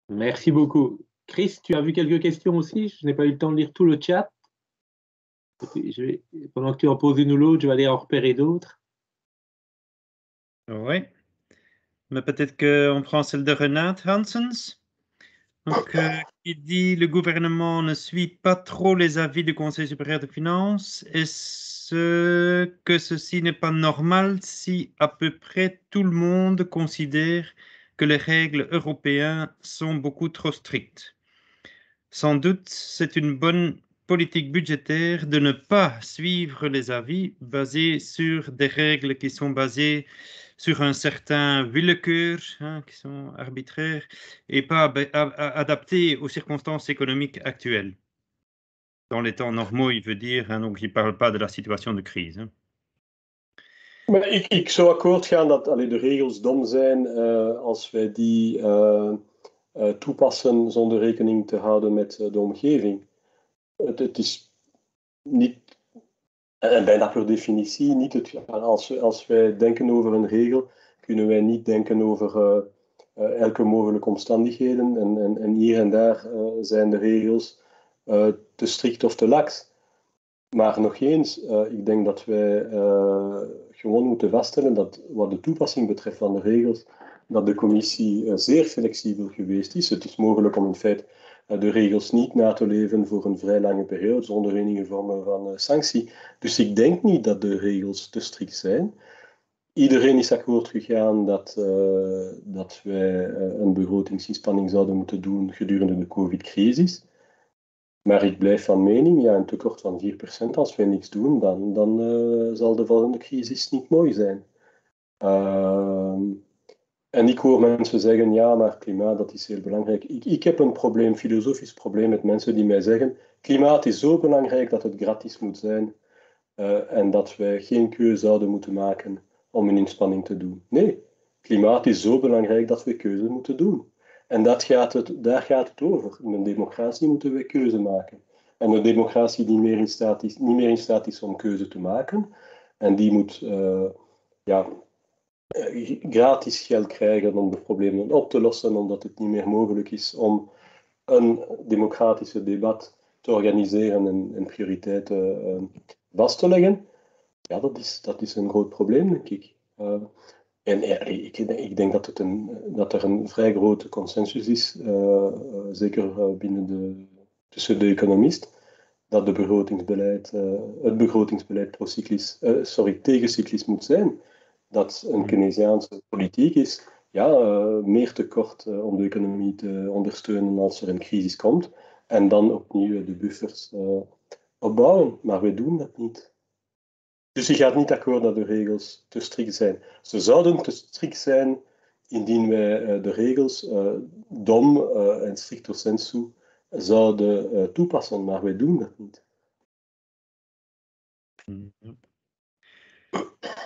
Merci beaucoup. Chris, tu as vu quelques questions aussi? Je n'ai pas eu le temps de lire tout le chat. Pendant que tu en poses une ou l'autre, je vais aller en repérer d'autres. Oui, mais peut-être qu'on prend celle de Renate Hansens. Donc, qui dit le gouvernement ne suit pas trop les avis du Conseil supérieur de finances. Est-ce que ceci n'est pas normal si à peu près tout le monde considère que les règles européennes sont beaucoup trop strictes? Sans doute, c'est une bonne politique budgétaire de ne pas suivre les avis basés sur des règles qui sont basées sur un certain willekeur, qui sont arbitraires, et pas adaptées aux circonstances économiques actuelles. Dans les temps normaux, il veut dire, donc il ne parle pas de la situation de crise. Maar ik zou akkoord gaan dat de regels dom zijn als wij die toepassen zonder rekening te houden met de omgeving. Het is niet, en bijna per definitie, niet als wij denken over een regel, kunnen wij niet denken over elke mogelijke omstandigheden. En hier en daar zijn de regels te strikt of te lax. Maar nog eens, ik denk dat wij gewoon moeten vaststellen dat wat de toepassing betreft van de regels, dat de commissie zeer flexibel geweest is. Het is mogelijk om in feite de regels niet na te leven voor een vrij lange periode, zonder enige vorm van sanctie. Dus ik denk niet dat de regels te strikt zijn. Iedereen is akkoord gegaan dat wij een begrotingsinspanning zouden moeten doen gedurende de COVID-crisis. Maar ik blijf van mening, ja, een tekort van 4% als wij niks doen, dan zal de volgende crisis niet mooi zijn. En ik hoor mensen zeggen, ja, maar klimaat, dat is heel belangrijk. Ik heb een probleem, filosofisch probleem met mensen die mij zeggen, klimaat is zo belangrijk dat het gratis moet zijn en dat wij geen keuze zouden moeten maken om een inspanning te doen. Nee, klimaat is zo belangrijk dat we keuze moeten doen. En daar gaat het over. In een democratie moeten we keuze maken. En een democratie die niet meer in staat is om keuze te maken, en die moet gratis geld krijgen om de problemen op te lossen, omdat het niet meer mogelijk is om een democratische debat te organiseren en prioriteiten vast te leggen. Ja, dat is een groot probleem, denk ik. En ik denk dat er een vrij grote consensus is, zeker tussen de economisten, dat het begrotingsbeleid tegencyclisch moet zijn. Dat een Keynesiaanse politiek is, meer tekort om de economie te ondersteunen als er een crisis komt, en dan opnieuw de buffers opbouwen. Maar wij doen dat niet. Dus je gaat niet akkoord dat de regels te strikt zijn. Ze zouden te strikt zijn indien wij de regels dom en stricto sensu zouden toepassen, maar wij doen dat niet.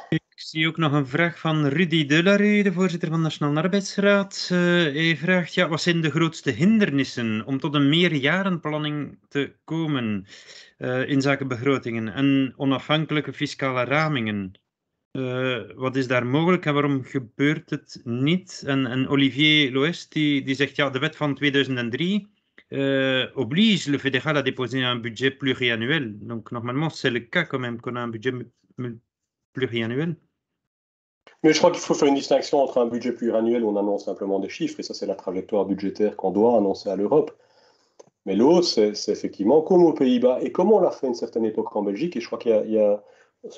Ik zie ook nog een vraag van Rudy Delarue, de voorzitter van de Nationale Arbeidsraad. Hij vraagt, wat zijn de grootste hindernissen om tot een meerjarenplanning te komen in zaken begrotingen en onafhankelijke fiscale ramingen? Wat is daar mogelijk en waarom gebeurt het niet? En Olivier Loest die zegt, de wet van 2003 oblige le fédéral à déposer un budget pluriannuel. Donc normalement, c'est le cas quand même qu'on a un budget pluriannuel. Mais je crois qu'il faut faire une distinction entre un budget pluriannuel où on annonce simplement des chiffres, et ça c'est la trajectoire budgétaire qu'on doit annoncer à l'Europe. Mais l'autre, c'est effectivement comme aux Pays-Bas, et comme on l'a fait à une certaine époque en Belgique, et je crois qu'il y a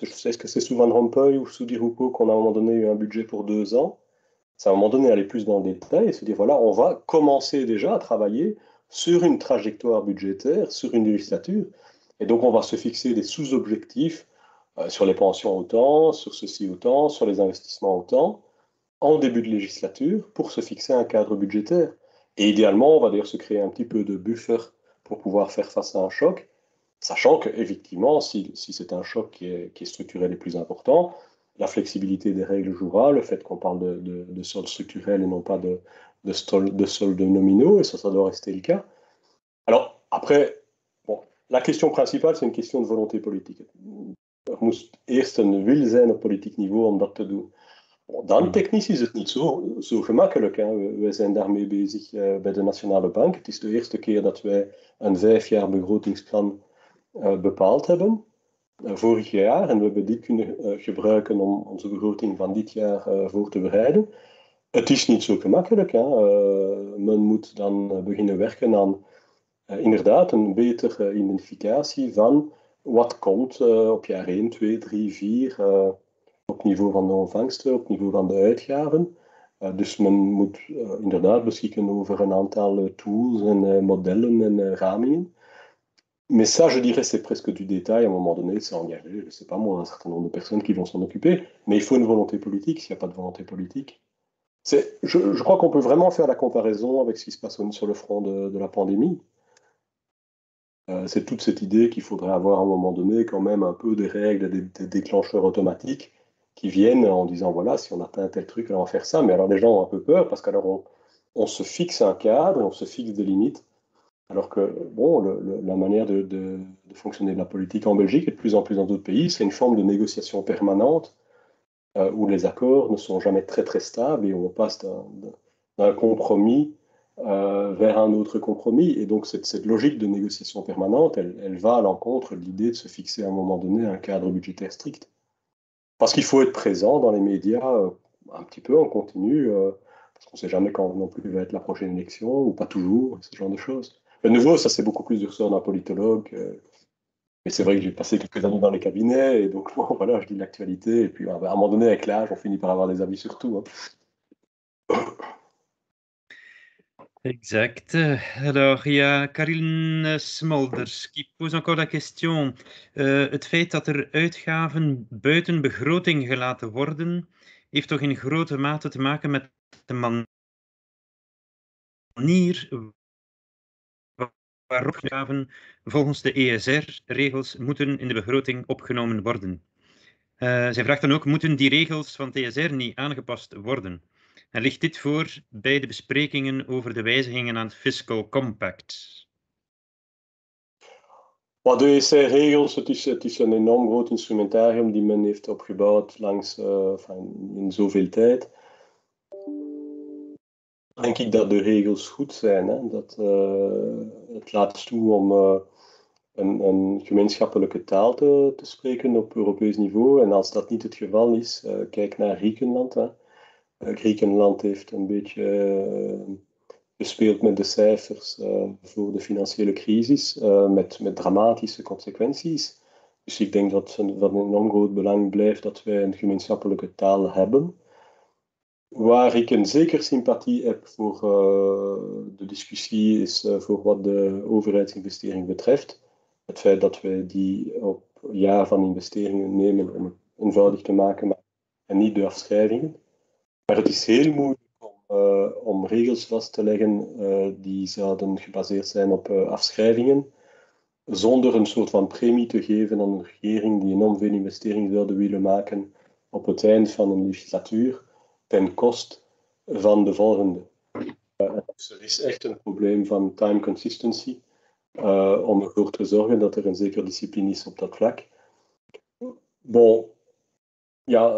je sais que c'est sous Van Rompuy ou sous Di Rupo qu'on a à un moment donné eu un budget pour 2 ans. C'est à un moment donné aller plus dans le détail et se dire, voilà, on va commencer déjà à travailler sur une trajectoire budgétaire, sur une législature, et donc on va se fixer des sous-objectifs sur les pensions autant, sur ceci autant, sur les investissements autant, en début de législature, pour se fixer un cadre budgétaire. Et idéalement, on va d'ailleurs se créer un petit peu de buffer pour pouvoir faire face à un choc, sachant qu'effectivement, si c'est un choc qui est structurel et plus important, la flexibilité des règles jouera, le fait qu'on parle de soldes structurels et non pas de soldes nominaux, et ça doit rester le cas. Alors, après, la question principale, c'est une question de volonté politique. Er moest eerst een wil zijn op politiek niveau om dat te doen. Dan technisch is het niet zo gemakkelijk. Hè. Wij zijn daarmee bezig bij de Nationale Bank. Het is de eerste keer dat wij een 5 jaar begrotingsplan bepaald hebben. Vorig jaar. En we hebben dit kunnen gebruiken om onze begroting van dit jaar voor te bereiden. Het is niet zo gemakkelijk. Hè. Men moet dan beginnen werken aan inderdaad een betere identificatie van wat komt op jaar 1, 2, 3, 4 op niveau van de ontvangsten, op niveau van de uitgaven. Dus men moet inderdaad beschikken over een aantal tools en modellen en ramingen. Mais ça, je dirais, c'est presque du détail. À un moment donné, c'est engagé, je ne sais pas moi, un certain nombre de personnes qui vont s'en occuper. Mais il faut une volonté politique. S'il n'y a pas de volonté politique, je crois qu'on peut vraiment faire la comparaison avec ce qui se passe sur le front de la pandémie. C'est toute cette idée qu'il faudrait avoir à un moment donné quand même un peu des règles, des déclencheurs automatiques qui viennent en disant voilà, si on atteint tel truc, alors on va faire ça. Mais alors les gens ont un peu peur parce qu'alors on se fixe un cadre, on se fixe des limites. Alors que bon, la manière de fonctionner de la politique en Belgique et de plus en plus dans d'autres pays, c'est une forme de négociation permanente où les accords ne sont jamais très très stables et où on passe d'un compromis vers un autre compromis. Et donc cette logique de négociation permanente, elle va à l'encontre de l'idée de se fixer à un moment donné un cadre budgétaire strict. Parce qu'il faut être présent dans les médias un petit peu en continu, parce qu'on ne sait jamais quand non plus va être la prochaine élection, ou pas toujours, ce genre de choses. De nouveau, ça c'est beaucoup plus du ressort d'un politologue. Mais c'est vrai que j'ai passé quelques années dans les cabinets, et donc bon, voilà, je dis l'actualité, et puis à un moment donné, avec l'âge, on finit par avoir des avis sur tout. Hein. Exact. Alors, il y a Karin Smulders qui pose encore la question. Het feit dat er uitgaven buiten begroting gelaten worden, heeft toch in grote mate te maken met de manier waarop uitgaven volgens de ESR-regels moeten in de begroting opgenomen worden. Zij vraagt dan ook, moeten die regels van het ESR niet aangepast worden? En ligt dit voor bij de besprekingen over de wijzigingen aan het Fiscal Compact? Maar de ESR-regels, het is een enorm groot instrumentarium die men heeft opgebouwd langs, in zoveel tijd. Denk ik dat de regels goed zijn. Hè? Dat, het laat toe om een gemeenschappelijke taal te spreken op Europees niveau. En als dat niet het geval is, kijk naar Griekenland. Hè. Griekenland heeft een beetje gespeeld met de cijfers voor de financiële crisis, met dramatische consequenties. Dus ik denk dat het van een enorm groot belang blijft dat wij een gemeenschappelijke taal hebben. Waar ik een zeker sympathie heb voor de discussie is voor wat de overheidsinvestering betreft. Het feit dat wij die op jaar van investeringen nemen om het eenvoudig te maken en niet de afschrijvingen. Maar het is heel moeilijk om regels vast te leggen die zouden gebaseerd zijn op afschrijvingen, zonder een soort van premie te geven aan een regering die enorm veel investeringen zouden willen maken op het eind van een legislatuur, ten koste van de volgende. Dus er is echt een probleem van time consistency, om ervoor te zorgen dat er een zekere discipline is op dat vlak. Bon, ja,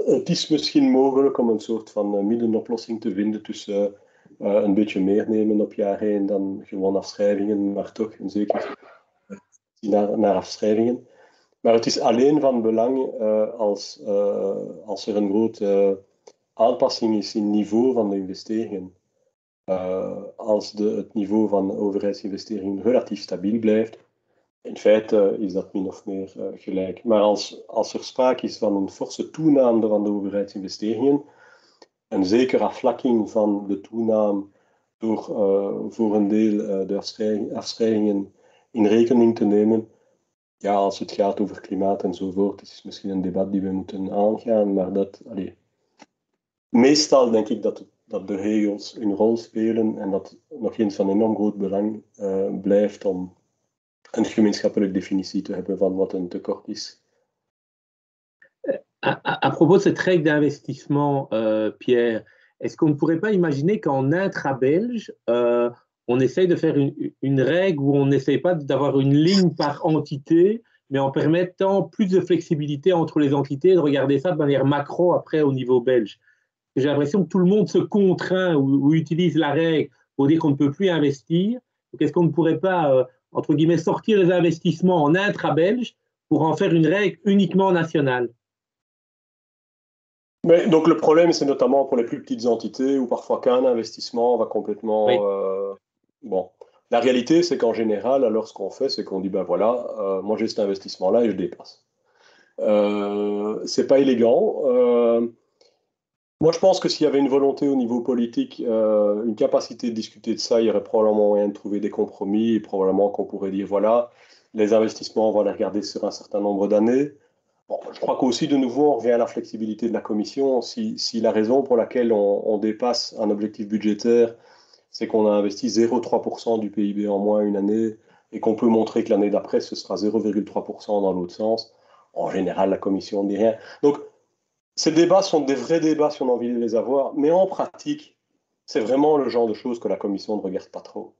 het is misschien mogelijk om een soort van middenoplossing te vinden tussen een beetje meer nemen op jaar 1 dan gewoon afschrijvingen, maar toch een zeker naar afschrijvingen. Maar het is alleen van belang als er een grote aanpassing is in niveau van de investeringen. Als het niveau van overheidsinvesteringen relatief stabiel blijft, in feite is dat min of meer gelijk. Maar als er sprake is van een forse toename van de overheidsinvesteringen, een zekere afvlakking van de toename door voor een deel de afschrijvingen in rekening te nemen, ja, als het gaat over klimaat enzovoort, is misschien een debat die we moeten aangaan, maar meestal denk ik dat de regels een rol spelen en dat nog eens van enorm groot belang blijft om een gemeenschappelijke definitie te hebben van wat een tekort is. À propos de cette règle d'investissement, Pierre, est-ce qu'on ne pourrait pas imaginer qu'en intra-belge, on essaye de faire une règle où on n'essaye pas d'avoir une ligne par entité, mais en permettant plus de flexibilité entre les entités, de regarder ça de manière macro après au niveau belge. J'ai l'impression que tout le monde se contraint ou utilise la règle pour dire qu'on ne peut plus investir. Est-ce qu'on ne pourrait pas, entre guillemets, sortir les investissements en intra-belge pour en faire une règle uniquement nationale? Mais donc le problème, c'est notamment pour les plus petites entités où parfois qu'un investissement va complètement... Oui. Bon, la réalité, c'est qu'en général, alors ce qu'on fait, c'est qu'on dit, ben voilà, moi j'ai cet investissement-là et je dépasse. C'est pas élégant. Moi, je pense que s'il y avait une volonté au niveau politique, une capacité de discuter de ça, il y aurait probablement moyen de trouver des compromis et probablement qu'on pourrait dire, voilà, les investissements, on va les regarder sur un certain nombre d'années. Bon, je crois qu'aussi, de nouveau, on revient à la flexibilité de la Commission. Si la raison pour laquelle on dépasse un objectif budgétaire, c'est qu'on a investi 0,3% du PIB en moins une année et qu'on peut montrer que l'année d'après, ce sera 0,3% dans l'autre sens, en général, la Commission ne dit rien. Donc, ces débats sont des vrais débats si on a envie de les avoir, mais en pratique, c'est vraiment le genre de choses que la Commission ne regarde pas trop.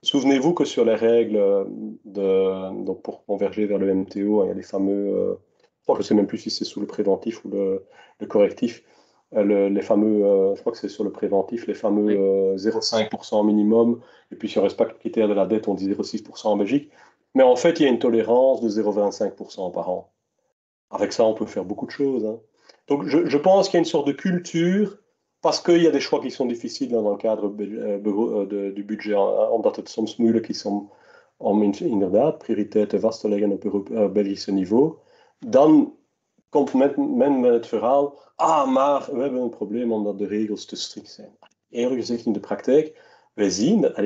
Souvenez-vous que sur les règles donc pour converger vers le MTO, il y a les fameux, je ne sais même plus si c'est sous le préventif ou le correctif, les fameux, je crois que c'est sur le préventif, les fameux 0,5% minimum, et puis si on ne respecte pas le critère de la dette, on dit 0,6% en Belgique. Mais en fait, il y a une tolérance de 0,25% par an. Avec ça, on peut faire beaucoup de choses. Hein. Donc, je pense qu'il y a une sorte de culture, parce qu'il y a des choix qui sont difficiles dans le cadre du budget, omdat het soms moeilijk is om inderdaad prioriteiten vast te leggen op Belgische niveau. Dan komt men met het verhaal, maar we hebben een probleem omdat de regels te strikt zijn. Eerlijk gezegd, in de praktijk, wij zien dat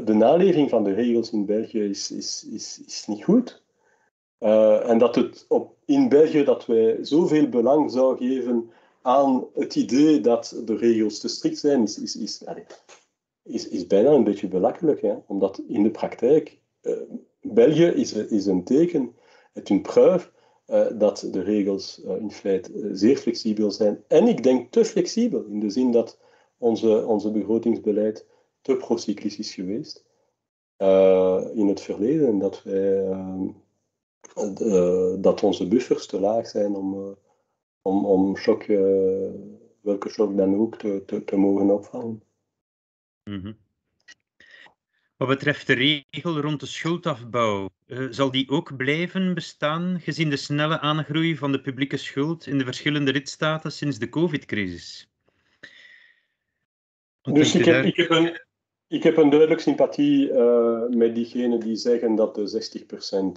de naleving van de regels in België is niet goed. En dat het in België dat wij zoveel belang zouden geven aan het idee dat de regels te strikt zijn, is bijna een beetje belachelijk. Hè? Omdat in de praktijk, België is een teken, het een preuve, dat de regels in feite zeer flexibel zijn. En ik denk te flexibel, in de zin dat onze begrotingsbeleid te procyclisch is geweest in het verleden. En dat wij... dat onze buffers te laag zijn om shock, welke shock dan ook te mogen opvangen. Mm-hmm. Wat betreft de regel rond de schuldafbouw, zal die ook blijven bestaan gezien de snelle aangroei van de publieke schuld in de verschillende lidstaten sinds de COVID-crisis? Dus ik heb een duidelijk sympathie met diegenen die zeggen dat de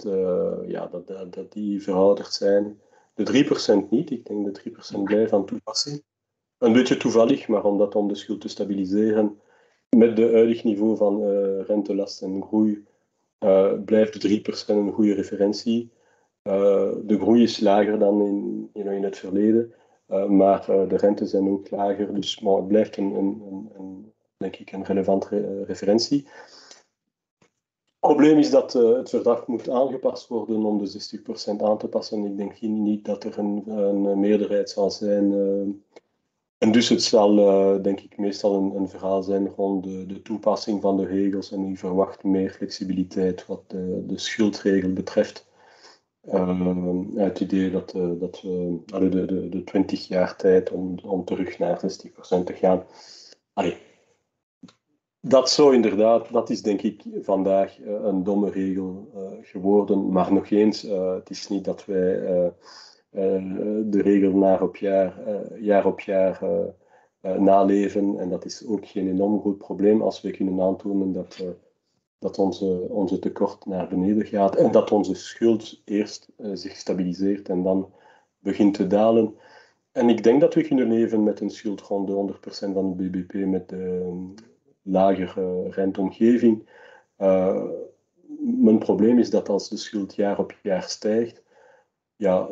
60% dat die verouderd zijn. De 3% niet, ik denk de 3% blijft van toepassing. Een beetje toevallig, maar om de schuld te stabiliseren met de huidig niveau van rentelast en groei blijft de 3% een goede referentie. De groei is lager dan in het verleden, maar de rentes zijn ook lager, dus maar het blijft denk ik een relevante referentie. Het probleem is dat het verdrag moet aangepast worden om de 60% aan te passen. Ik denk niet dat er een meerderheid zal zijn. En dus het zal, denk ik, meestal een verhaal zijn rond de toepassing van de regels. En ik verwacht meer flexibiliteit wat de schuldregel betreft. Het idee dat we de 20 jaar tijd om terug naar 60% te gaan. Dat zou inderdaad, dat is denk ik vandaag een domme regel geworden. Maar nog eens, het is niet dat wij de regel jaar op jaar naleven. En dat is ook geen enorm goed probleem als we kunnen aantonen dat onze tekort naar beneden gaat. En dat onze schuld eerst zich stabiliseert en dan begint te dalen. En ik denk dat we kunnen leven met een schuld rond de 100% van het bbp met lagere renteomgeving. Mijn probleem is dat als de schuld jaar op jaar stijgt, ja,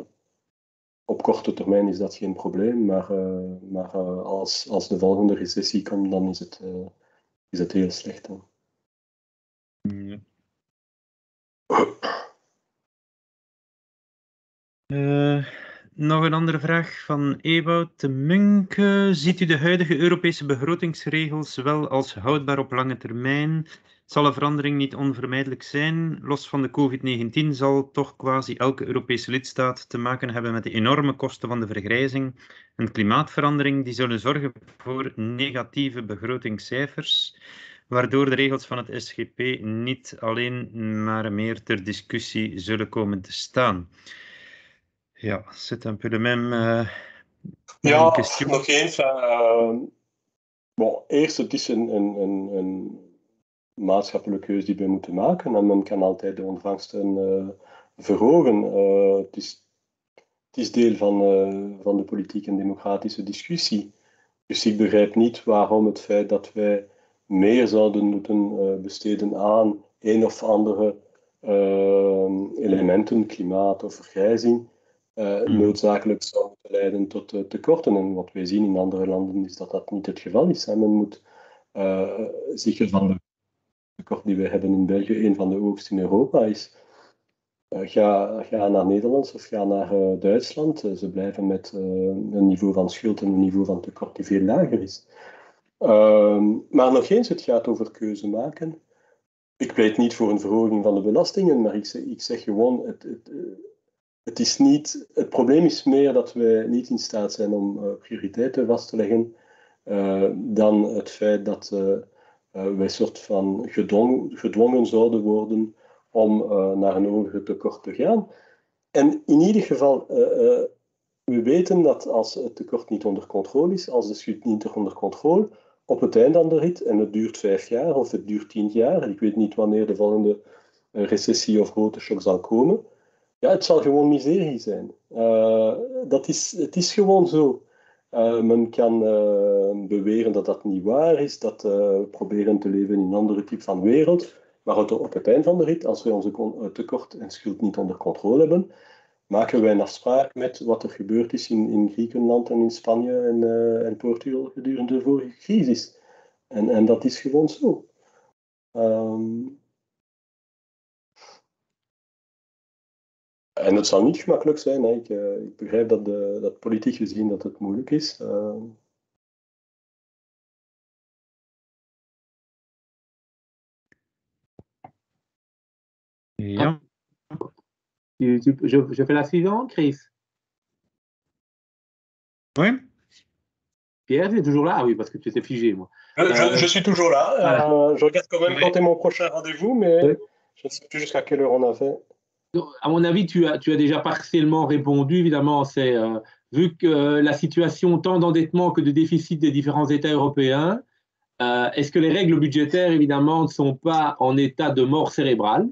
op korte termijn is dat geen probleem, maar als de volgende recessie komt, dan is het heel slecht. Hè. Nog een andere vraag van Ewout de Munke. Ziet u de huidige Europese begrotingsregels wel als houdbaar op lange termijn? Zal een verandering niet onvermijdelijk zijn? Los van de COVID-19 zal toch quasi elke Europese lidstaat te maken hebben met de enorme kosten van de vergrijzing en klimaatverandering. Die zullen zorgen voor negatieve begrotingscijfers, waardoor de regels van het SGP niet alleen maar meer ter discussie zullen komen te staan. Ja, c'est un peu de même question. Nog eens. Eerst, het is een maatschappelijke keuze die we moeten maken. En men kan altijd de ontvangsten verhogen. Het is deel van de politieke en democratische discussie. Dus ik begrijp niet waarom het feit dat wij meer zouden moeten besteden aan een of andere elementen, klimaat of vergrijzing, noodzakelijk zou moeten leiden tot tekorten. En wat wij zien in andere landen is dat niet het geval is. Men moet zich van de tekort die we hebben in België, een van de hoogste in Europa is. Ga naar Nederland of ga naar Duitsland. Ze blijven met een niveau van schuld en een niveau van tekort die veel lager is. Maar nog eens, het gaat over keuze maken. Ik pleit niet voor een verhoging van de belastingen, maar ik zeg gewoon, het probleem is meer dat wij niet in staat zijn om prioriteiten vast te leggen dan het feit dat wij soort van gedwongen zouden worden om naar een hoger tekort te gaan. En in ieder geval, we weten dat als het tekort niet onder controle is, als de schuld niet onder controle, op het einde van de rit, en het duurt 5 jaar of het duurt 10 jaar, ik weet niet wanneer de volgende recessie of grote shock zal komen, ja, het zal gewoon miserie zijn. Het is gewoon zo. Men kan beweren dat dat niet waar is, dat we proberen te leven in een andere type van wereld. Maar op het eind van de rit, als we onze tekort en schuld niet onder controle hebben, maken wij een afspraak met wat er gebeurd is in Griekenland en in Spanje en Portugal gedurende de vorige crisis. En dat is gewoon zo. En het zal niet gemakkelijk zijn. Hè. Ik begrijp dat politiek gezien dat het moeilijk is. Ja. Je fais la suivante, Chris. Oui. Pierre, tu es toujours là? Ah oui, parce que tu étais figé, moi. Je suis toujours là. Je regarde quand même quand est mon prochain rendez-vous, mais je ne sais plus jusqu'à quelle heure on a fait. À mon avis, tu as déjà partiellement répondu. Évidemment, c'est vu que la situation tant d'endettement que de déficit des différents États européens, est-ce que les règles budgétaires, évidemment, ne sont pas en état de mort cérébrale?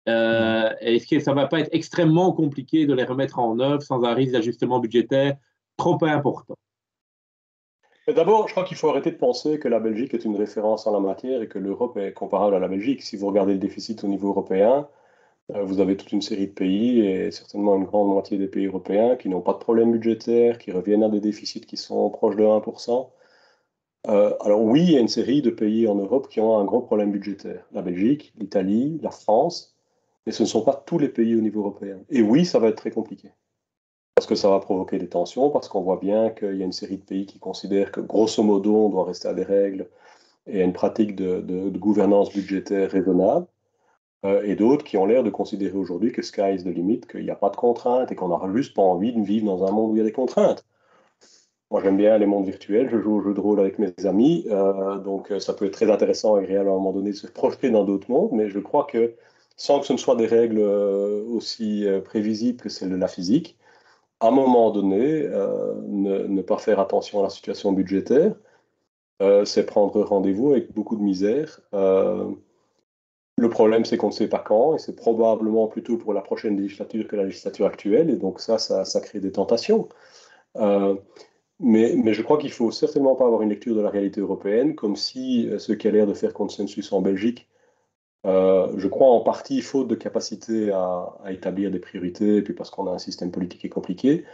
Est-ce que ça ne va pas être extrêmement compliqué de les remettre en œuvre sans un risque d'ajustement budgétaire trop important? D'abord, je crois qu'il faut arrêter de penser que la Belgique est une référence en la matière et que l'Europe est comparable à la Belgique. Si vous regardez le déficit au niveau européen, vous avez toute une série de pays et certainement une grande moitié des pays européens qui n'ont pas de problème budgétaire, qui reviennent à des déficits qui sont proches de 1%. Alors oui, il y a une série de pays en Europe qui ont un gros problème budgétaire. La Belgique, l'Italie, la France, mais ce ne sont pas tous les pays au niveau européen. Et oui, ça va être très compliqué. Parce que ça va provoquer des tensions, parce qu'on voit bien qu'il y a une série de pays qui considèrent que grosso modo, on doit rester à des règles et à une pratique de gouvernance budgétaire raisonnable. Et d'autres qui ont l'air de considérer aujourd'hui que sky is the limit, qu'il n'y a pas de contraintes et qu'on n'a juste pas envie de vivre dans un monde où il y a des contraintes. Moi, j'aime bien les mondes virtuels, je joue aux jeux de rôle avec mes amis, donc ça peut être très intéressant et agréable à un moment donné de se projeter dans d'autres mondes, mais je crois que sans que ce ne soit des règles aussi prévisibles que celles de la physique, à un moment donné, ne pas faire attention à la situation budgétaire, c'est prendre rendez-vous avec beaucoup de misère. Le problème, c'est qu'on ne sait pas quand, et c'est probablement plutôt pour la prochaine législature que la législature actuelle, et donc ça crée des tentations. Mais je crois qu'il ne faut certainement pas avoir une lecture de la réalité européenne comme si ce qui a l'air de faire consensus en Belgique, je crois en partie faute de capacité à établir des priorités, et puis parce qu'on a un système politique qui est compliqué,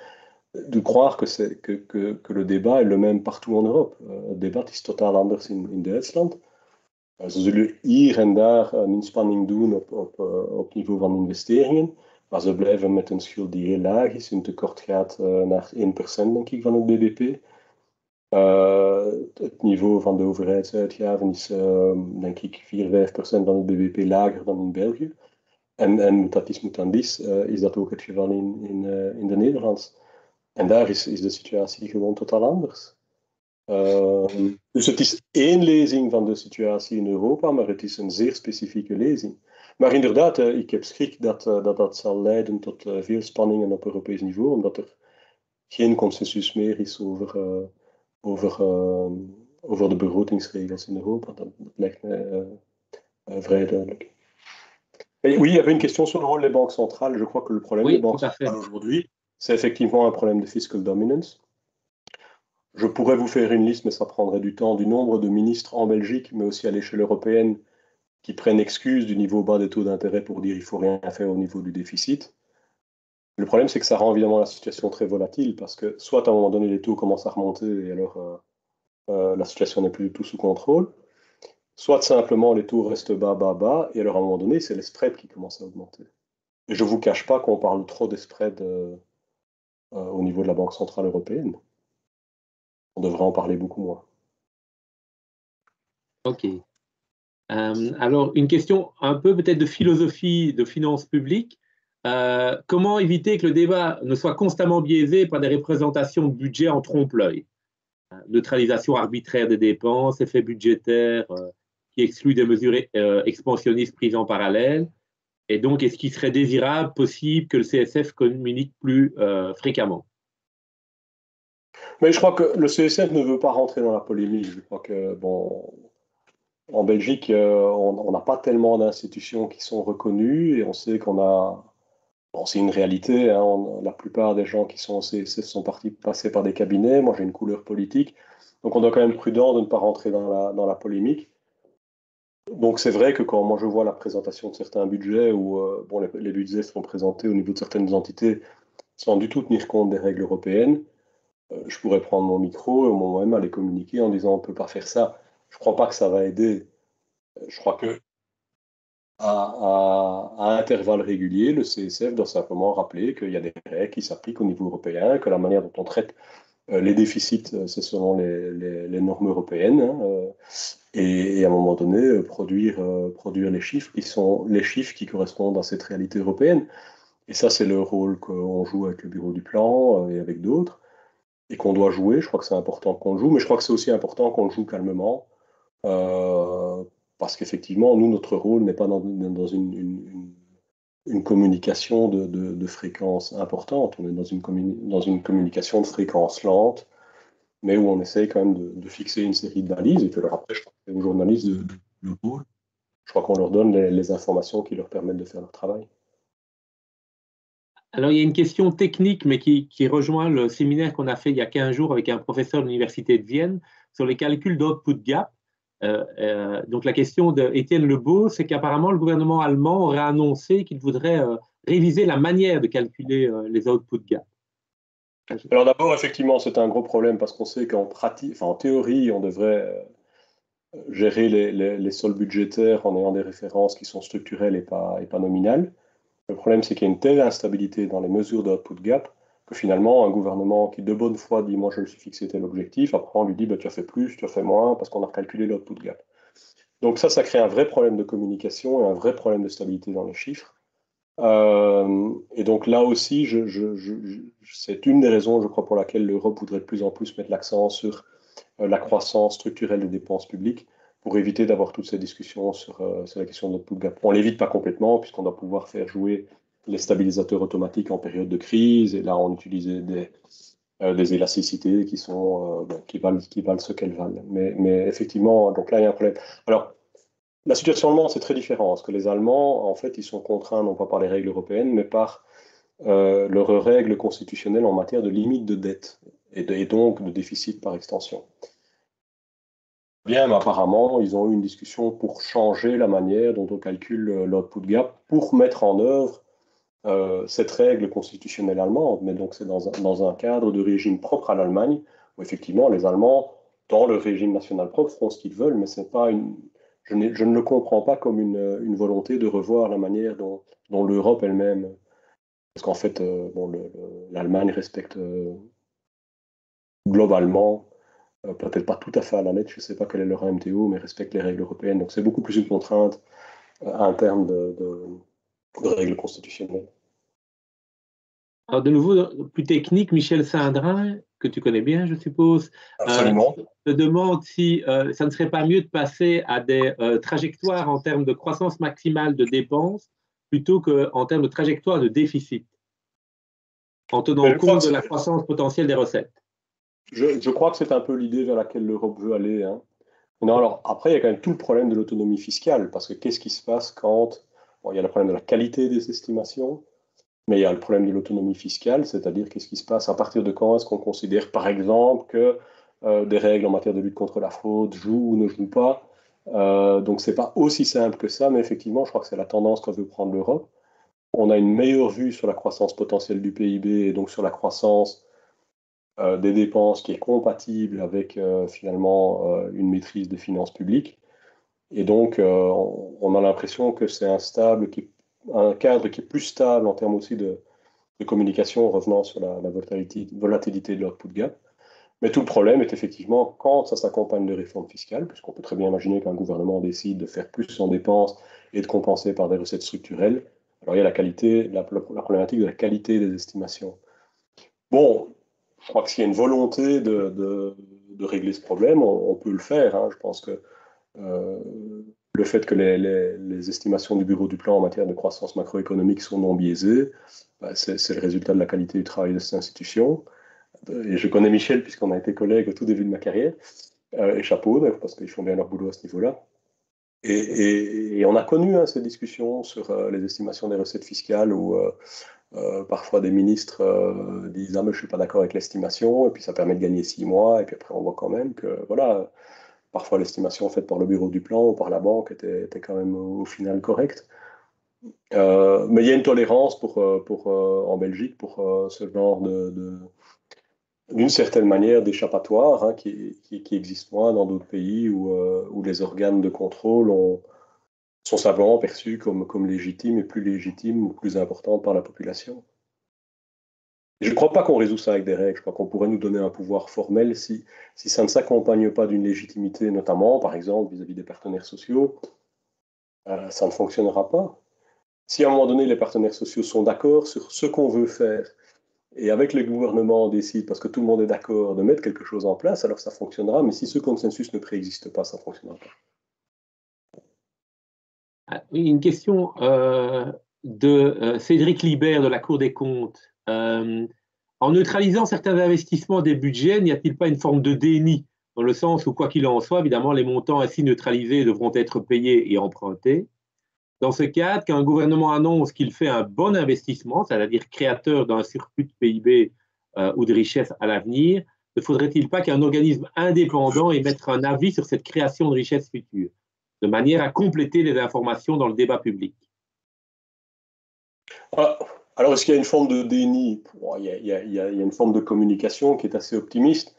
de croire que le débat est le même partout en Europe. Het debat is totaal anders in Duitsland. Ze zullen hier en daar een inspanning doen op niveau van investeringen, Maar ze blijven met een schuld die heel laag is. Hun tekort gaat naar 1% denk ik van het bbp. Het niveau van de overheidsuitgaven is denk ik 4-5% van het bbp lager dan in België. En dat moet dan is dat ook het geval in de Nederlands. En daar is de situatie gewoon totaal anders. Dus het is één lezing van de situatie in Europa, maar het is een zeer specifieke lezing. Maar inderdaad, ik heb schrik dat zal leiden tot veel spanningen op Europees niveau, omdat er geen consensus meer is over de begrotingsregels in Europa. Dat lijkt mij vrij duidelijk. Et oui, il y avait une question sur le rôle des banques centrales. Je crois que le problème des banques centrales aujourd'hui, c'est effectivement un problème de fiscal dominance. Je pourrais vous faire une liste, mais ça prendrait du temps, du nombre de ministres en Belgique, mais aussi à l'échelle européenne, qui prennent excuse du niveau bas des taux d'intérêt pour dire qu'il ne faut rien faire au niveau du déficit. Le problème, c'est que ça rend évidemment la situation très volatile, parce que soit à un moment donné, les taux commencent à remonter, et alors la situation n'est plus du tout sous contrôle, soit simplement les taux restent bas, et alors à un moment donné, c'est les spreads qui commencent à augmenter. Et je ne vous cache pas qu'on parle trop des spreads au niveau de la Banque Centrale Européenne. On devrait en parler beaucoup moins. Ok. Alors, une question un peu peut-être de philosophie de finances publiques. Comment éviter que le débat ne soit constamment biaisé par des représentations de budget en trompe-l'œil? Neutralisation arbitraire des dépenses, effets budgétaires qui excluent des mesures expansionnistes prises en parallèle. Et donc, est-ce qu'il serait désirable, possible, que le CSF communique plus fréquemment? Mais je crois que le CSF ne veut pas rentrer dans la polémique. Je crois que, bon, en Belgique, on n'a pas tellement d'institutions qui sont reconnues et on sait qu'on a... Bon, c'est une réalité, hein, la plupart des gens qui sont au CSF sont passés par des cabinets. Moi, j'ai une couleur politique. Donc, on doit quand même être prudent de ne pas rentrer dans la polémique. Donc, c'est vrai que quand moi je vois la présentation de certains budgets où bon, les budgets sont présentés au niveau de certaines entités sans du tout tenir compte des règles européennes, je pourrais prendre mon micro et au moment même aller communiquer en disant on ne peut pas faire ça. Je ne crois pas que ça va aider. Je crois que à intervalles réguliers, le CSF doit simplement rappeler qu'il y a des règles qui s'appliquent au niveau européen, que la manière dont on traite les déficits, c'est selon les normes européennes, hein, et à un moment donné, produire les chiffres qui sont les chiffres qui correspondent à cette réalité européenne. Et ça, c'est le rôle qu'on joue avec le Bureau du Plan et avec d'autres, et qu'on doit jouer. Je crois que c'est important qu'on le joue, mais je crois que c'est aussi important qu'on le joue calmement, parce qu'effectivement, nous, notre rôle n'est pas dans une communication de fréquence importante, on est dans une communication de fréquence lente, mais où on essaye quand même de fixer une série d'analyses, et que alors après, je crois que c'est aux journalistes le rôle. Je crois qu'on leur donne les informations qui leur permettent de faire leur travail. Alors, il y a une question technique, mais qui rejoint le séminaire qu'on a fait il y a 15 jours avec un professeur de l'Université de Vienne sur les calculs d'output gap. Donc, la question d'Étienne Lebeau, c'est qu'apparemment, le gouvernement allemand aurait annoncé qu'il voudrait réviser la manière de calculer les output gap. Alors d'abord, effectivement, c'est un gros problème parce qu'on sait qu'en pratique, enfin en théorie, on devrait gérer les soldes budgétaires en ayant des références qui sont structurelles et pas nominales. Le problème, c'est qu'il y a une telle instabilité dans les mesures d'output gap que finalement, un gouvernement qui de bonne foi dit « moi, je me suis fixé tel objectif », après on lui dit bah, « tu as fait plus, tu as fait moins » parce qu'on a calculé l'output gap. Donc ça crée un vrai problème de communication et un vrai problème de stabilité dans les chiffres. Et donc là aussi, c'est une des raisons, je crois, pour laquelle l'Europe voudrait de plus en plus mettre l'accent sur la croissance structurelle des dépenses publiques pour éviter d'avoir toutes ces discussions sur la question de l'output gap. On ne l'évite pas complètement puisqu'on doit pouvoir faire jouer les stabilisateurs automatiques en période de crise et là on utilise des élasticités qui valent ce qu'elles valent. Mais effectivement, donc là il y a un problème. Alors, la situation allemande, c'est très différent, parce que les Allemands, en fait, ils sont contraints non pas par les règles européennes, mais par leurs règles constitutionnelles en matière de limite de dette, et donc de déficit par extension. Bien, mais apparemment, ils ont eu une discussion pour changer la manière dont on calcule l'output gap, pour mettre en œuvre cette règle constitutionnelle allemande, mais donc c'est dans un cadre de régime propre à l'Allemagne, où effectivement, les Allemands, dans le régime national propre, font ce qu'ils veulent, mais c'est pas je ne le comprends pas comme une volonté de revoir la manière dont l'Europe elle-même Parce qu'en fait, l'Allemagne respecte globalement, peut-être pas tout à fait à la lettre, je ne sais pas quel est leur MTO, mais respecte les règles européennes. Donc c'est beaucoup plus une contrainte interne de règles constitutionnelles. Alors, de nouveau, plus technique, Michel Sindrin, que tu connais bien, je suppose, Absolument. te demande si ça ne serait pas mieux de passer à des trajectoires en termes de croissance maximale de dépenses plutôt qu'en termes de trajectoire de déficit, en tenant compte de la croissance potentielle des recettes. Je crois que c'est un peu l'idée vers laquelle l'Europe veut aller. Hein. Non, alors, après, il y a quand même tout le problème de l'autonomie fiscale, parce que qu'est-ce qui se passe quand... Bon, il y a le problème de la qualité des estimations, mais il y a le problème de l'autonomie fiscale, c'est-à-dire qu'est-ce qui se passe, à partir de quand est-ce qu'on considère, par exemple, que des règles en matière de lutte contre la fraude jouent ou ne jouent pas. Donc, c'est pas aussi simple que ça, mais effectivement, je crois que c'est la tendance que veut prendre l'Europe. On a une meilleure vue sur la croissance potentielle du PIB et donc sur la croissance des dépenses qui est compatible avec finalement une maîtrise des finances publiques. Et donc, on a l'impression que c'est un cadre qui est plus stable en termes aussi de communication, revenant sur la volatilité de l'output gap. Mais tout le problème est effectivement quand ça s'accompagne de réformes fiscales, puisqu'on peut très bien imaginer qu'un gouvernement décide de faire plus en dépenses et de compenser par des recettes structurelles. Alors il y a la problématique de la qualité des estimations. Bon, je crois que s'il y a une volonté de régler ce problème, on peut le faire. Hein. Je pense que le fait que les estimations du Bureau du plan en matière de croissance macroéconomique sont non biaisées, c'est le résultat de la qualité du travail de cette institution. Et je connais Michel puisqu'on a été collègues au tout début de ma carrière, et chapeau, parce qu'ils font bien leur boulot à ce niveau-là. Et on a connu ces discussions sur les estimations des recettes fiscales où parfois des ministres disent « Ah, mais je ne suis pas d'accord avec l'estimation », et puis ça permet de gagner 6 mois, et puis après on voit quand même que, voilà, parfois l'estimation faite par le bureau du plan ou par la banque était quand même au final correcte. Mais il y a une tolérance en Belgique pour ce genre d'une certaine manière d'échappatoire hein, qui existe moins dans d'autres pays où les organes de contrôle sont simplement perçus comme légitimes et plus légitimes ou plus importantes par la population. Je ne crois pas qu'on résout ça avec des règles. Je crois qu'on pourrait nous donner un pouvoir formel si ça ne s'accompagne pas d'une légitimité, notamment, par exemple, vis-à-vis des partenaires sociaux. Ça ne fonctionnera pas. Si à un moment donné, les partenaires sociaux sont d'accord sur ce qu'on veut faire, et avec le gouvernement on décide, parce que tout le monde est d'accord, de mettre quelque chose en place, alors ça fonctionnera. Mais si ce consensus ne préexiste pas, ça ne fonctionnera pas. Une question de Cédric Libert de la Cour des comptes. En neutralisant certains investissements des budgets, n'y a-t-il pas une forme de déni, dans le sens où, quoi qu'il en soit, évidemment, les montants ainsi neutralisés devront être payés et empruntés. Dans ce cadre, quand un gouvernement annonce qu'il fait un bon investissement, c'est-à-dire créateur d'un surplus de PIB ou de richesse à l'avenir, ne faudrait-il pas qu'un organisme indépendant émette un avis sur cette création de richesse future, de manière à compléter les informations dans le débat public? Alors, est-ce qu'il y a une forme de déni? Il y a une forme de communication qui est assez optimiste.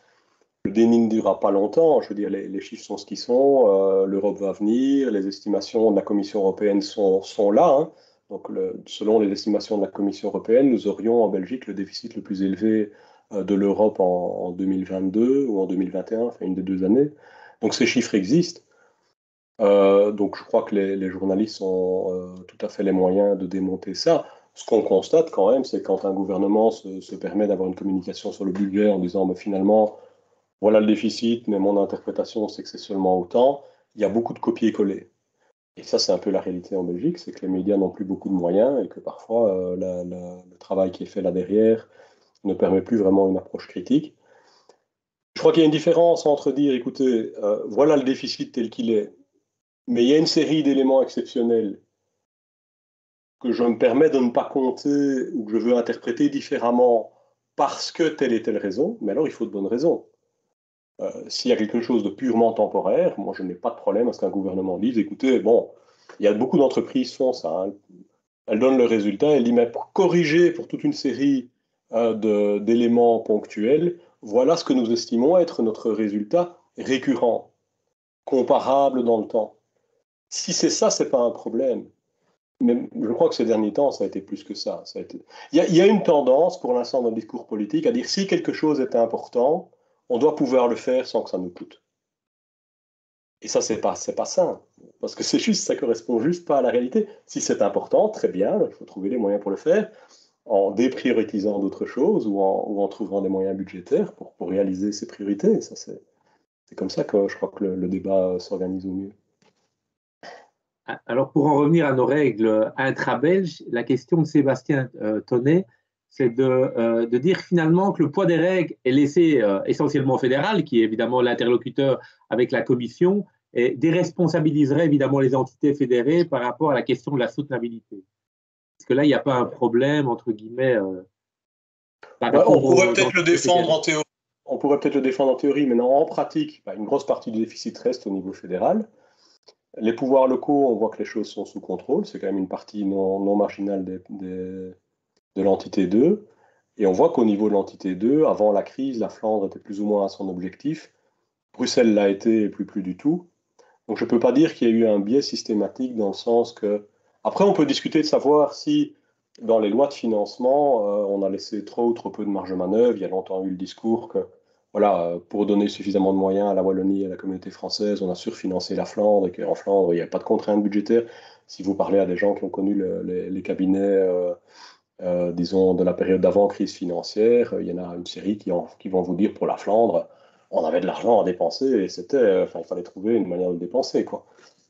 Le déni ne durera pas longtemps. Je veux dire, les chiffres sont ce qu'ils sont. L'Europe va venir. Les estimations de la Commission européenne sont là. Hein. Donc, selon les estimations de la Commission européenne, nous aurions en Belgique le déficit le plus élevé de l'Europe en 2022 ou en 2021, enfin une des 2 années. Donc, ces chiffres existent. Donc, je crois que les journalistes ont tout à fait les moyens de démonter ça. Ce qu'on constate quand même, c'est quand un gouvernement se permet d'avoir une communication sur le budget en disant bah, finalement, voilà le déficit, mais mon interprétation, c'est que c'est seulement autant, il y a beaucoup de copier-coller. Et ça, c'est un peu la réalité en Belgique, c'est que les médias n'ont plus beaucoup de moyens et que parfois, le travail qui est fait là derrière ne permet plus vraiment une approche critique. Je crois qu'il y a une différence entre dire, écoutez, voilà le déficit tel qu'il est, mais il y a une série d'éléments exceptionnels que je me permets de ne pas compter ou que je veux interpréter différemment parce que telle et telle raison, mais alors il faut de bonnes raisons. S'il y a quelque chose de purement temporaire, moi je n'ai pas de problème à ce qu'un gouvernement dise, écoutez, bon, il y a beaucoup d'entreprises qui font ça, hein. Elles donnent le résultat, elles disent, mais pour corriger pour toute une série d'éléments ponctuels, voilà ce que nous estimons être notre résultat récurrent, comparable dans le temps. Si c'est ça, ce n'est pas un problème. mais je crois que ces derniers temps, ça a été plus que ça. Il y a une tendance, pour l'instant, dans le discours politique, à dire si quelque chose est important, on doit pouvoir le faire sans que ça nous coûte. Et ça, c'est pas sain, parce que ça correspond juste pas à la réalité. Si c'est important, très bien, il faut trouver les moyens pour le faire, en déprioritisant d'autres choses ou en trouvant des moyens budgétaires pour réaliser ces priorités. Ça, c'est comme ça que je crois que le débat s'organise au mieux. Alors, pour en revenir à nos règles intra-belges, la question de Sébastien Tonnet, c'est de dire finalement que le poids des règles est laissé essentiellement au fédéral, qui est évidemment l'interlocuteur avec la Commission, et déresponsabiliserait évidemment les entités fédérées par rapport à la question de la soutenabilité. Parce que là, il n'y a pas un problème, entre guillemets, on pourrait peut-être le défendre en théorie. On pourrait peut-être le défendre en théorie, mais non, en pratique, une grosse partie du déficit reste au niveau fédéral. Les pouvoirs locaux, on voit que les choses sont sous contrôle. C'est quand même une partie non marginale de l'entité 2. Et on voit qu'au niveau de l'entité 2, avant la crise, la Flandre était plus ou moins à son objectif. Bruxelles l'a été et plus du tout. Donc je ne peux pas dire qu'il y a eu un biais systématique dans le sens que... Après, on peut discuter de savoir si, dans les lois de financement, on a laissé trop ou trop peu de marge de manœuvre. Il y a longtemps eu le discours que, voilà, pour donner suffisamment de moyens à la Wallonie et à la communauté française, on a surfinancé la Flandre et qu'en Flandre, il n'y a pas de contraintes budgétaires. Si vous parlez à des gens qui ont connu les cabinets, disons, de la période d'avant-crise financière, il y en a une série qui vont vous dire pour la Flandre, on avait de l'argent à dépenser et il fallait trouver une manière de dépenser, quoi.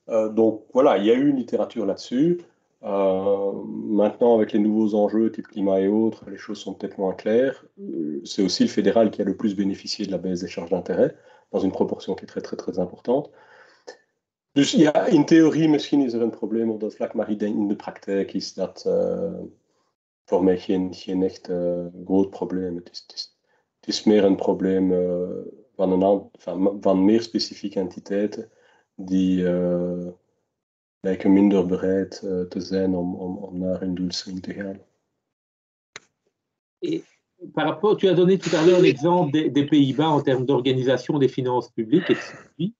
Donc voilà, il y a eu une littérature là-dessus. Maintenant, avec les nouveaux enjeux type climat et autres, les choses sont peut-être moins claires. C'est aussi le fédéral qui a le plus bénéficié de la baisse des charges d'intérêt, dans une proportion qui est très, très, très importante. Dus ja, in theorie misschien is een probleem op dat vlak, maar ik denk in de praktijk is dat voor mij geen echt groot probleem. Het is meer een probleem van meer specifieke entiteiten die lijken minder bereid te zijn om naar hun doelstelling te gaan. Et par rapport, tu as donné tout à l'heure l'exemple des Pays-Bas en termes d'organisation des finances publiques et de suivi.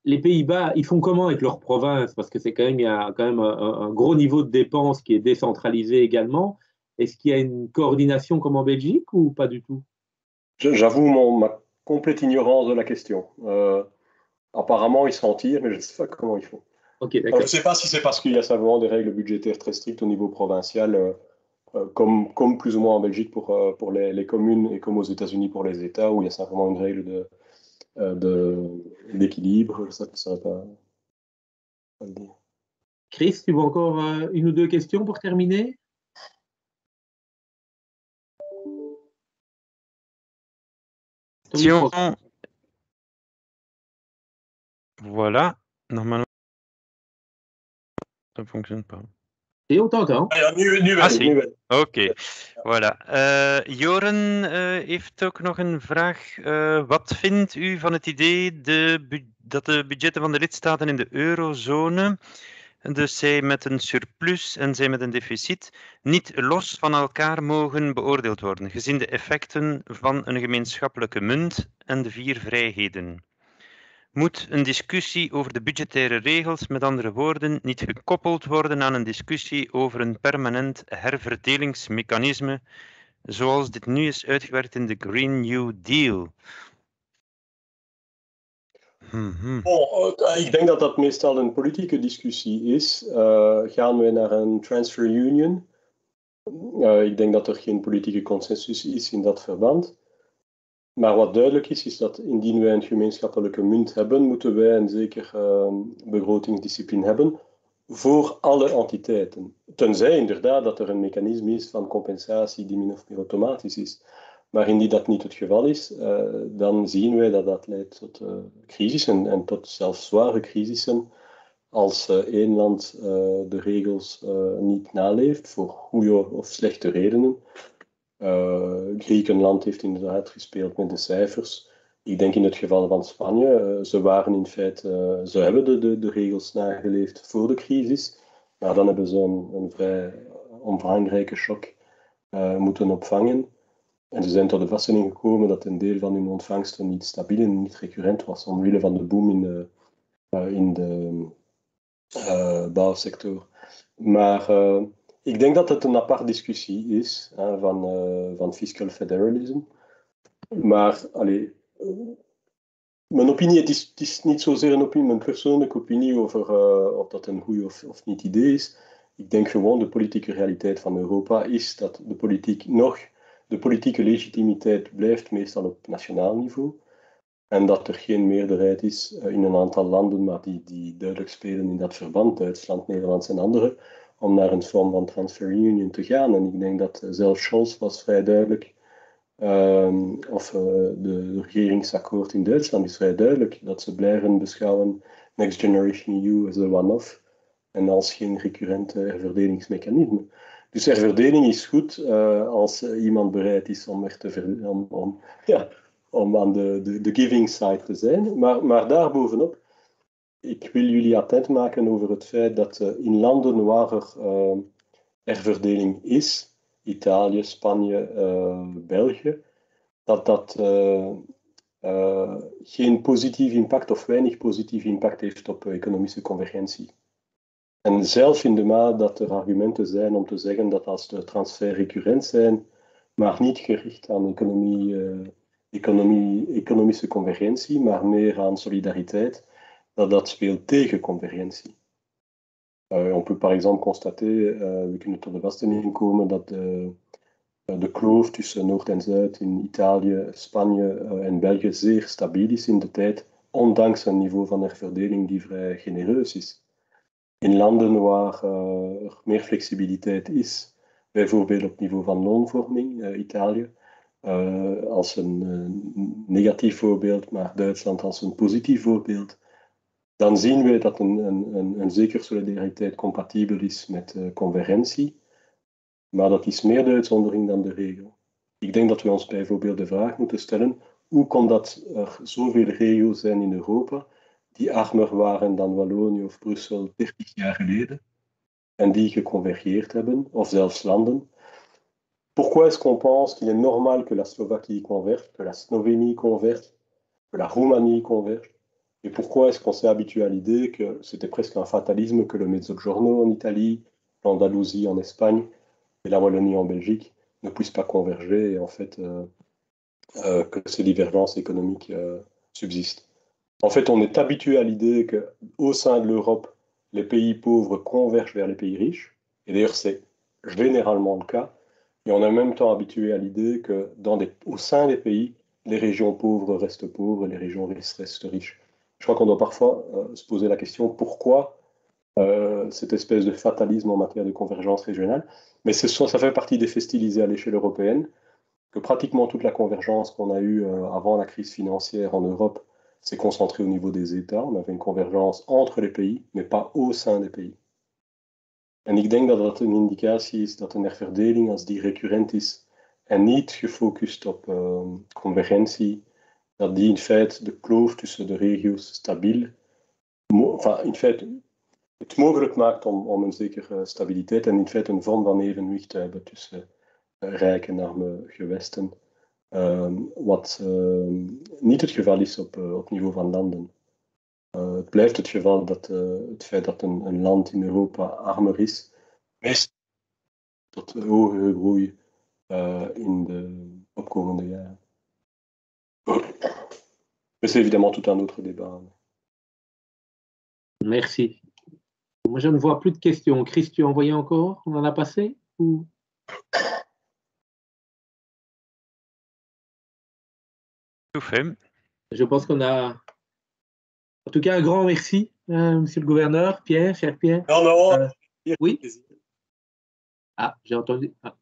Les Pays-Bas, ils font comment avec leur province? Parce que il y a quand même un gros niveau de dépenses qui est décentralisé également. Est-ce qu'il y a une coordination comme en Belgique ou pas du tout? J'avoue ma complète ignorance de la question. Apparemment, ils s'en tirent, mais je ne sais pas comment ils font. Okay, je ne sais pas si c'est parce qu'il y a simplement des règles budgétaires très strictes au niveau provincial, comme plus ou moins en Belgique pour les communes et comme aux États-Unis pour les États, où il y a simplement une règle d'équilibre. Ça ne saurais pas le dire. Chris, tu veux encore une ou deux questions pour terminer? Voilà, normalement, ça ne fonctionne pas. Et on t'entend. Oké, voilà. Joren heeft ook nog een vraag. Wat vindt u van het idee dat de budgetten van de lidstaten in de eurozone, dus zij met een surplus en zij met een deficit, niet los van elkaar mogen beoordeeld worden, gezien de effecten van een gemeenschappelijke munt en de 4 vrijheden? Moet een discussie over de budgettaire regels, met andere woorden, niet gekoppeld worden aan een discussie over een permanent herverdelingsmechanisme, zoals dit nu is uitgewerkt in de Green New Deal? Ik denk dat meestal een politieke discussie is. Gaan we naar een transfer union? Ik denk dat er geen politieke consensus is in dat verband. Maar wat duidelijk is dat indien wij een gemeenschappelijke munt hebben, moeten wij een zeker begrotingsdiscipline hebben voor alle entiteiten. Tenzij inderdaad dat er een mechanisme is van compensatie die min of meer automatisch is. Maar indien dat niet het geval is, dan zien wij dat leidt tot crisissen en tot zelfs zware crisissen als één land de regels niet naleeft voor goede of slechte redenen. Griekenland heeft inderdaad gespeeld met de cijfers. Ik denk in het geval van Spanje, ze waren in feite, ze hebben de regels nageleefd voor de crisis, maar dan hebben ze een vrij omvangrijke shock moeten opvangen. En ze zijn tot de vaststelling gekomen dat een deel van hun ontvangsten niet stabiel en niet recurrent was, omwille van de boom in bouwsector. Maar ik denk dat het een apart discussie is van fiscal federalism. Maar mijn opinie, het is niet zozeer een opinie, mijn persoonlijke opinie over of dat een goed of niet idee is. Ik denk gewoon de politieke realiteit van Europa is dat de politieke legitimiteit blijft meestal op nationaal niveau. En dat er geen meerderheid is in een aantal landen, maar die duidelijk spelen in dat verband, Duitsland, Nederland en andere, om naar een vorm van transfer union te gaan. En ik denk dat zelfs Scholz was vrij duidelijk, de regeringsakkoord in Duitsland is vrij duidelijk, dat ze blijven beschouwen Next Generation EU als een one-off en als geen recurrente herverdelingsmechanisme. Dus herverdeling is goed als iemand bereid is om om aan de giving side te zijn. Maar daarbovenop, ik wil jullie attent maken over het feit dat in landen waar er herverdeling is, Italië, Spanje, België, dat geen positief impact of weinig positief impact heeft op economische convergentie. En zelf in de mate dat er argumenten zijn om te zeggen dat als de transfer recurrent zijn, maar niet gericht aan economische convergentie, maar meer aan solidariteit, dat speelt tegen convergentie. On peut par exemple constater, we kunnen tot de vaststelling komen dat de kloof tussen Noord en Zuid in Italië, Spanje en België zeer stabiel is in de tijd, ondanks een niveau van herverdeling die vrij genereus is. In landen waar er meer flexibiliteit is, bijvoorbeeld op niveau van loonvorming, Italië, als een negatief voorbeeld, maar Duitsland als een positief voorbeeld, dan zien we dat een zekere solidariteit compatibel is met convergentie, maar dat is meer de uitzondering dan de regel. Ik denk dat we ons bijvoorbeeld de vraag moeten stellen, hoe komt dat er zoveel regio's zijn in Europa die armer waren dan Wallonië of Brussel 30 jaar geleden en die geconvergeerd hebben, of zelfs landen. Pourquoi est-ce qu'on pense qu'il est normal que la Slovaquie converge, que la Slovénie converge, que la Roumanie converge? Et pourquoi est-ce qu'on s'est habitué à l'idée que c'était presque un fatalisme que le Mezzogiorno en Italie, l'Andalousie en Espagne et la Wallonie en Belgique ne puissent pas converger et en fait que ces divergences économiques subsistent? En fait, on est habitué à l'idée qu'au sein de l'Europe, les pays pauvres convergent vers les pays riches. Et d'ailleurs, c'est généralement le cas. Et on est en même temps habitué à l'idée que au sein des pays, les régions pauvres restent pauvres et les régions riches restent riches. Je crois qu'on doit parfois se poser la question pourquoi cette espèce de fatalisme en matière de convergence régionale. Mais ça fait partie des faits stylisés à l'échelle européenne, que pratiquement toute la convergence qu'on a eue avant la crise financière en Europe s'est concentrée au niveau des États. On avait une convergence entre les pays, mais pas au sein des pays. En ik denk dat dat een indicatie is dat een herverdeling, als die recurrent is en niet gefocust op convergentie, dat die in feite de kloof tussen de regio's stabiel, in feite het mogelijk maakt om een zekere stabiliteit en in feite een vorm van evenwicht te hebben tussen rijke en arme gewesten, wat niet het geval is op niveau van landen. Het blijft het geval dat het feit dat een land in Europa armer is, meest tot hogere groei in de opkomende jaren. Mais c'est évidemment tout un autre débat. Merci. Moi, je ne vois plus de questions. Chris, tu en voyais encore? On en a passé ou... Tout fait. Je pense qu'on a... En tout cas, un grand merci, monsieur le gouverneur. Pierre, cher Pierre. Non. Oui. Ah, j'ai entendu. Ah.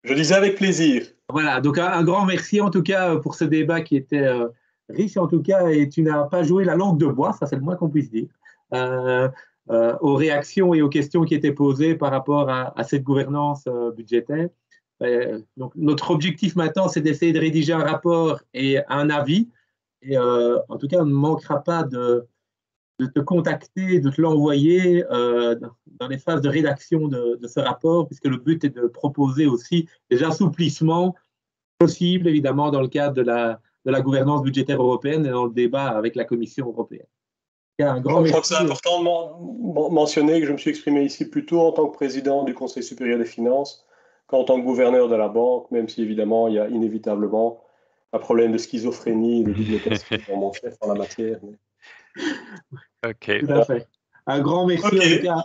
Je disais avec plaisir. Voilà, donc un grand merci en tout cas pour ce débat qui était riche en tout cas, et tu n'as pas joué la langue de bois, ça c'est le moins qu'on puisse dire, aux réactions et aux questions qui étaient posées par rapport à cette gouvernance budgétaire. Donc notre objectif maintenant, c'est d'essayer de rédiger un rapport et un avis, et en tout cas on ne manquera pas de te contacter, de te l'envoyer dans les phases de rédaction de ce rapport, puisque le but est de proposer aussi des assouplissements possibles, évidemment, dans le cadre de la gouvernance budgétaire européenne et dans le débat avec la Commission européenne. Un grand Je crois que merci. c'est important de mentionner que je me suis exprimé ici plutôt en tant que président du Conseil supérieur des finances qu'en tant que gouverneur de la banque, même si évidemment il y a inévitablement un problème de schizophrénie et de double casquette dans mon chef en la matière. Ok. Tout à fait. Un grand merci en tout cas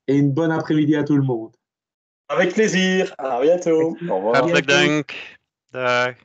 et une bonne après-midi à tout le monde. Avec plaisir. À bientôt. Au revoir. Hartelijk dank. Dag.